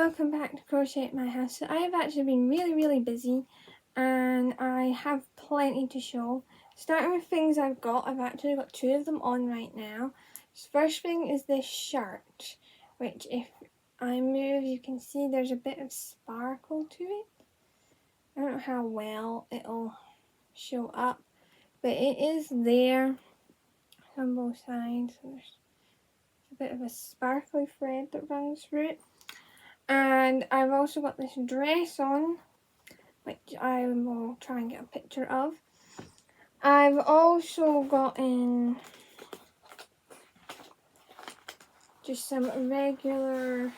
welcome back to Crochet at My House. So I have actually been really busy and I have plenty to show. Starting with things I've actually got two of them on right now. First thing is this shirt, which if I move you can see there's a bit of sparkle to it. I don't know how well it'll show up, but it is there on both sides. There's a bit of a sparkly thread that runs through it. And I've also got this dress on, which I will try and get a picture of. I've also gotten just some regular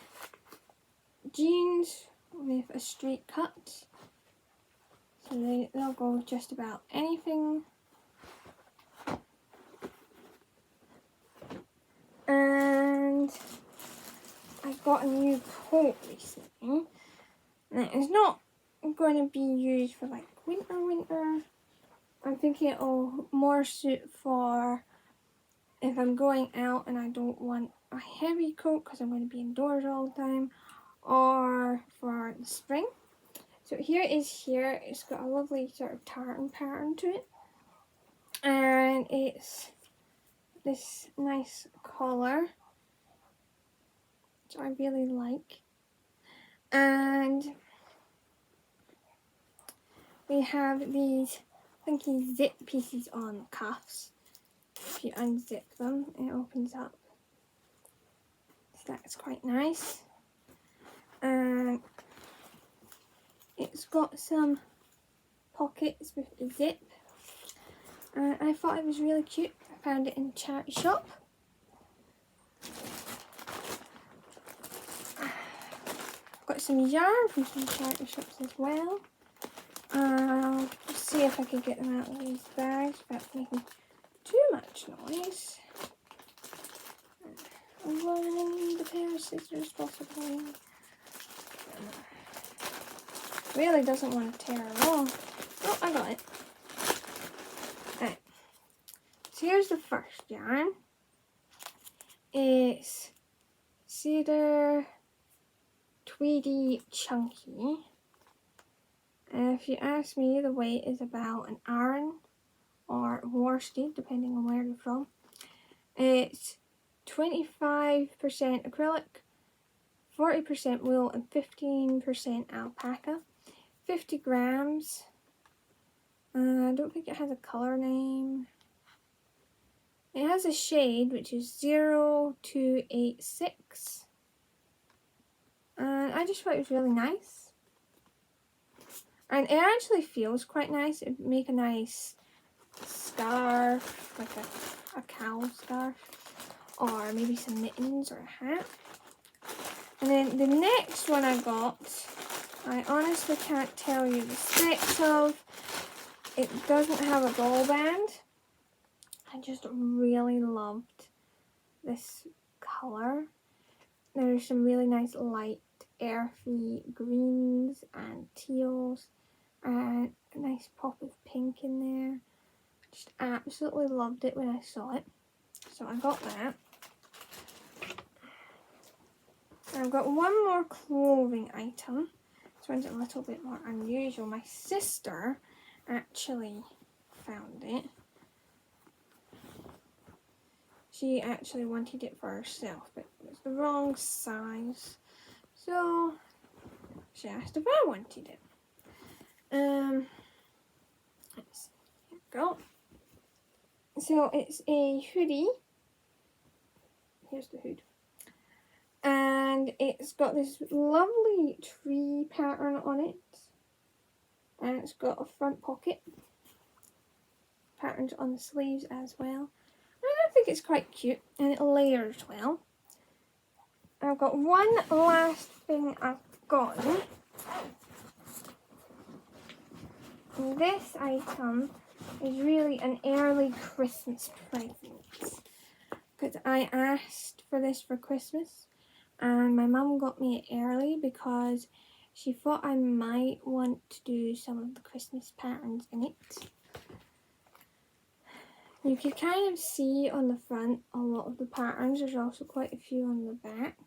jeans with a straight cut. So they'll go with just about anything. And I got a new coat recently. Now, it's not going to be used for like winter. I'm thinking it'll more suit for if I'm going out and I don't want a heavy coat because I'm going to be indoors all the time, or for the spring. So it's got a lovely sort of tartan pattern to it, and it's this nice collar, which I really like. And we have these funky zip pieces on the cuffs. If you unzip them, it opens up. So that's quite nice. And it's got some pockets with a zip. And I thought it was really cute. I found it in a charity shop. Got some yarn from some charity shops as well. Let's see if I can get them out of these bags without making too much noise. I'm going to need a pair of scissors possibly. Really doesn't want to tear it off. Oh, I got it. Right. So here's the first yarn. It's Cedar Tweedy Chunky. And if you ask me, the weight is about an iron or worsted, depending on where you're from. It's 25% acrylic, 40% wool, and 15% alpaca. 50 grams. I don't think it has a color name. It has a shade, which is 0286. And I just thought it was really nice. And it actually feels quite nice. It would make a nice scarf, like a cowl scarf, or maybe some mittens or a hat. And then the next one I got, I honestly can't tell you the specs of. It doesn't have a ball band. I just really loved this colour. There's some really nice light earthy greens and teals and a nice pop of pink in there. Just absolutely loved it when I saw it. So I got that. I've got one more clothing item. This one's a little bit more unusual. My sister actually found it. She actually wanted it for herself, but it was the wrong size. So she asked if I wanted it. Let's see. Here we go. So it's a hoodie. Here's the hood. And it's got this lovely tree pattern on it. And it's got a front pocket. Patterned on the sleeves as well. I think it's quite cute, and it layers well. I've got one last thing I've gotten. And this item is really an early Christmas present. Because I asked for this for Christmas, and my mum got me it early because she thought I might want to do some of the Christmas patterns in it. You can kind of see on the front a lot of the patterns. There's also quite a few on the back.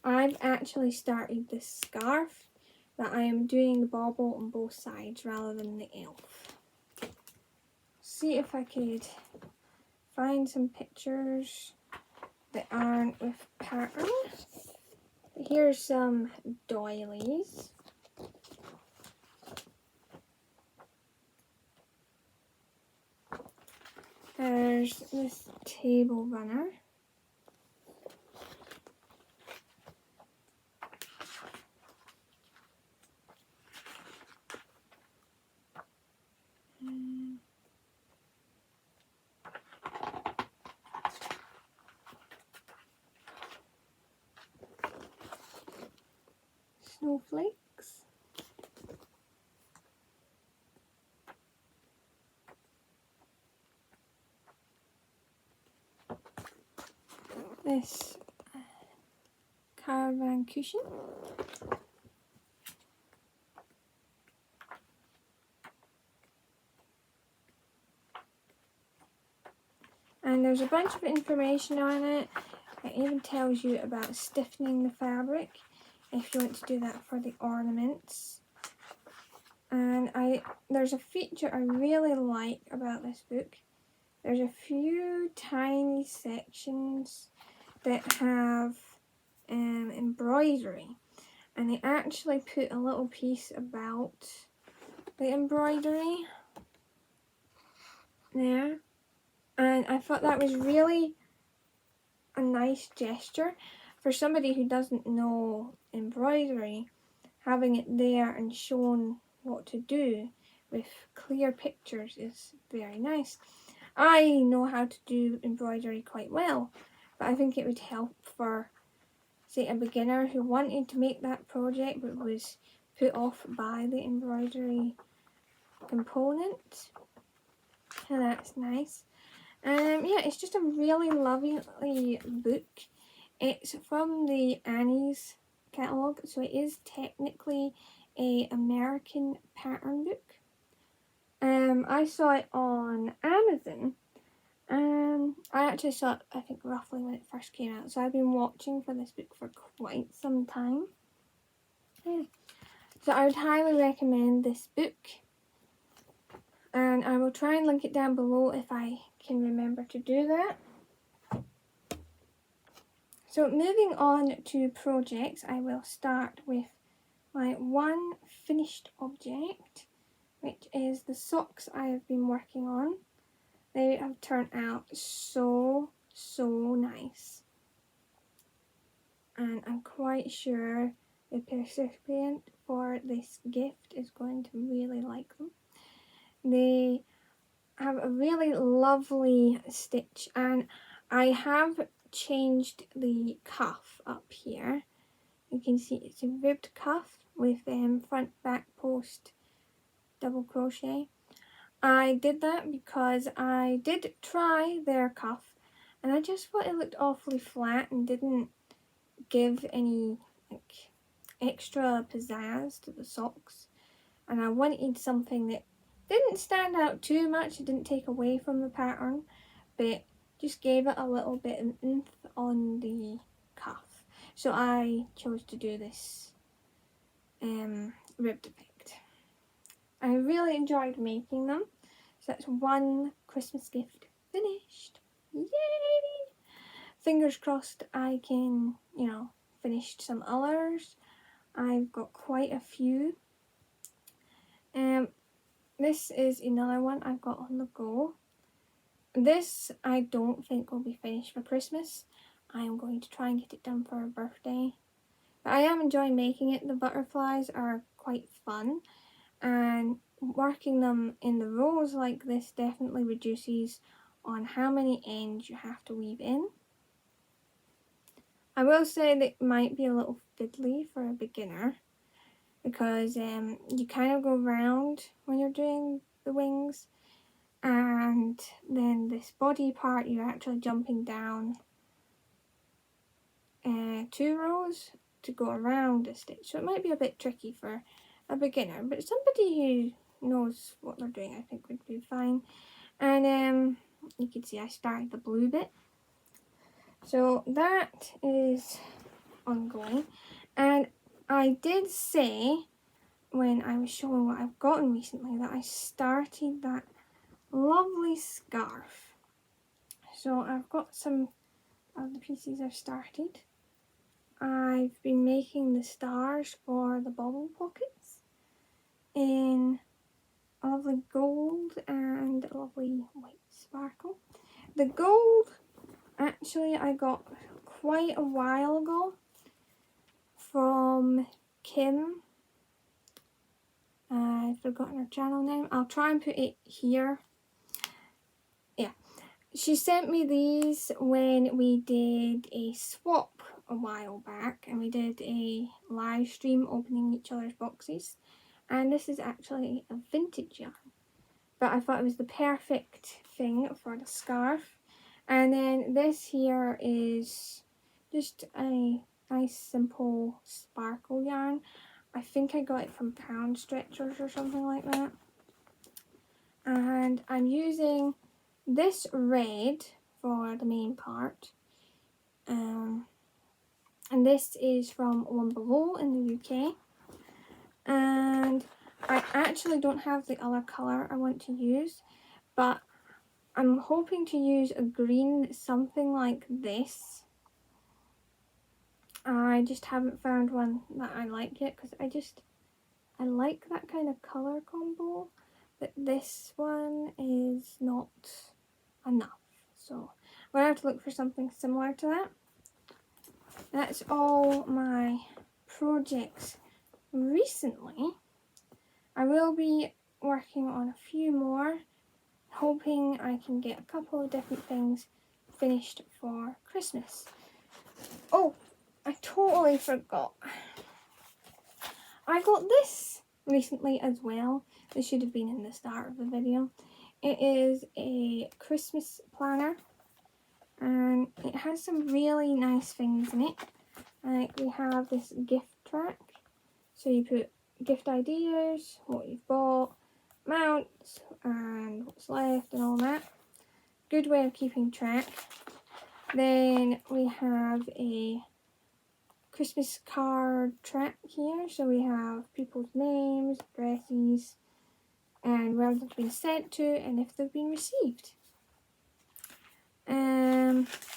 I've actually started this scarf, but I am doing the bauble on both sides rather than the elf. See if I could find some pictures that aren't with pattern. Here's some doilies. There's this table runner. Snowflakes. This caravan cushion. And there's a bunch of information on it. It even tells you about stiffening the fabric if you want to do that for the ornaments. And there's a feature I really like about this book. There's a few tiny sections that have embroidery, and they actually put a little piece about the embroidery there, and I thought that was really a nice gesture for somebody who doesn't know embroidery. Having it there and shown what to do with clear pictures is very nice. I know how to do embroidery quite well, but I think it would help for, say, a beginner who wanted to make that project but was put off by the embroidery component. And that's nice. Yeah, it's just a really lovely book. It's from the Annie's catalogue, so it is technically an American pattern book. I saw it on Amazon. I actually saw it, I think, roughly when it first came out, so I've been watching for this book for quite some time. Yeah. So I would highly recommend this book, and I will try and link it down below if I can remember to do that. So moving on to projects, I will start with my one finished object, which is the socks I have been working on. They have turned out so nice, and I'm quite sure the recipient for this gift is going to really like them. They have a really lovely stitch, and I have changed the cuff up here. You can see it's a ribbed cuff with front back post double crochet. I did that because I did try their cuff and I just thought it looked awfully flat and didn't give any extra pizzazz to the socks, and I wanted something that didn't stand out too much. It didn't take away from the pattern, but just gave it a little bit of oomph on the cuff. So I chose to do this ribbed effect. I really enjoyed making them. So that's one Christmas gift finished. Yay! Fingers crossed I can, finish some others. I've got quite a few. This is another one I've got on the go. This I don't think will be finished for Christmas. I am going to try and get it done for a birthday. But I am enjoying making it. The butterflies are quite fun, and working them in the rows like this definitely reduces on how many ends you have to weave in. I will say that it might be a little fiddly for a beginner, because you kind of go round when you're doing the wings, and then this body part you're actually jumping down 2 rows to go around the stitch, so it might be a bit tricky for a beginner, but somebody who knows what they're doing I think would be fine. And you can see I started the blue bit, so that is ongoing. And I did say when I was showing what I've gotten recently that I started that lovely scarf. So I've got some of the pieces I've started. I've been making the stars for the bobble pockets in a lovely gold and a lovely white sparkle. The gold, actually, I got quite a while ago from Kim. I've forgotten her channel name. I'll try and put it here. Yeah. She sent me these when we did a swap a while back, and we did a live stream opening each other's boxes. And this is actually a vintage yarn, but I thought it was the perfect thing for the scarf. And then this here is just a nice simple sparkle yarn. I think I got it from Pound Stretchers or something like that. And I'm using this red for the main part. And this is from One Below in the UK. And I actually don't have the other colour I want to use, but I'm hoping to use a green, something like this. I just haven't found one that I like yet, because I like that kind of colour combo, but this one is not enough. So I'm going to have to look for something similar to that. That's all my projects recently. I will be working on a few more, hoping I can get a couple of different things finished for Christmas. Oh, I totally forgot. I got this recently as well. This should have been in the start of the video. It is a Christmas planner, and it has some really nice things in it. Like, we have this gift track, so you put gift ideas, what you've bought, amounts, and what's left and all that. Good way of keeping track. Then we have a Christmas card track here, so we have people's names, addresses, and where they've been sent to, and if they've been received.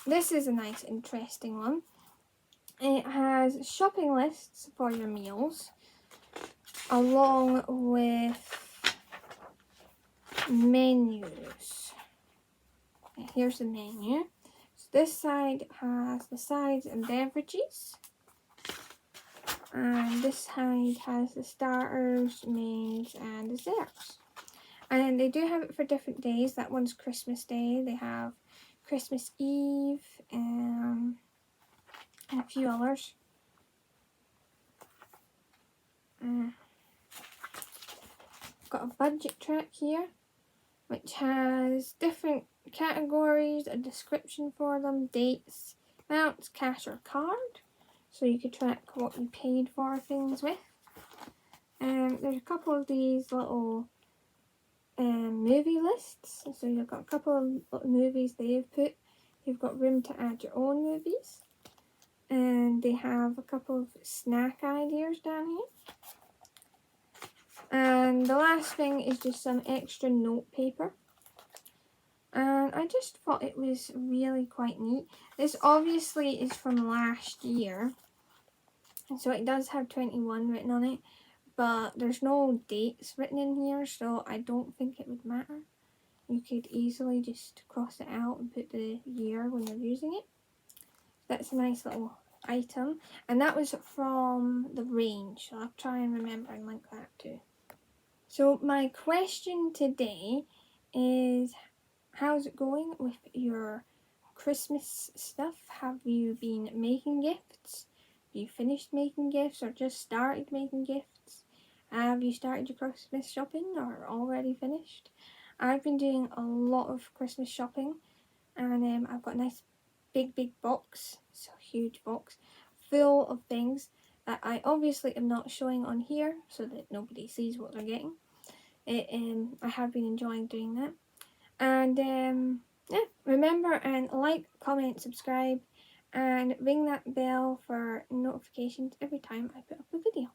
This is a nice, interesting one. It has shopping lists for your meals, along with menus. Here's the menu. So this side has the sides and beverages, and this side has the starters, mains, and desserts. And they do have it for different days. That one's Christmas Day. They have Christmas Eve, and a few others. Got a budget track here, which has different categories, a description for them, dates, amounts, cash or card, so you could track what you paid for things with. There's a couple of these little movie lists, so you've got a couple of little movies they've put. You've got room to add your own movies, and they have a couple of snack ideas down here. And the last thing is just some extra note paper. And I just thought it was really quite neat. This obviously is from last year, so it does have 21 written on it, but there's no dates written in here, so I don't think it would matter. You could easily just cross it out and put the year when you're using it. That's a nice little item, and that was from the range, so I'll try and remember and link that too. So my question today is, how's it going with your Christmas stuff? Have you been making gifts? Have you finished making gifts or just started making gifts? Have you started your Christmas shopping or already finished? I've been doing a lot of Christmas shopping, and I've got a nice big box, it's a huge box, full of things that I obviously am not showing on here so that nobody sees what they're getting. I have been enjoying doing that. And yeah, remember and like, comment, subscribe, and ring that bell for notifications every time I put up a video.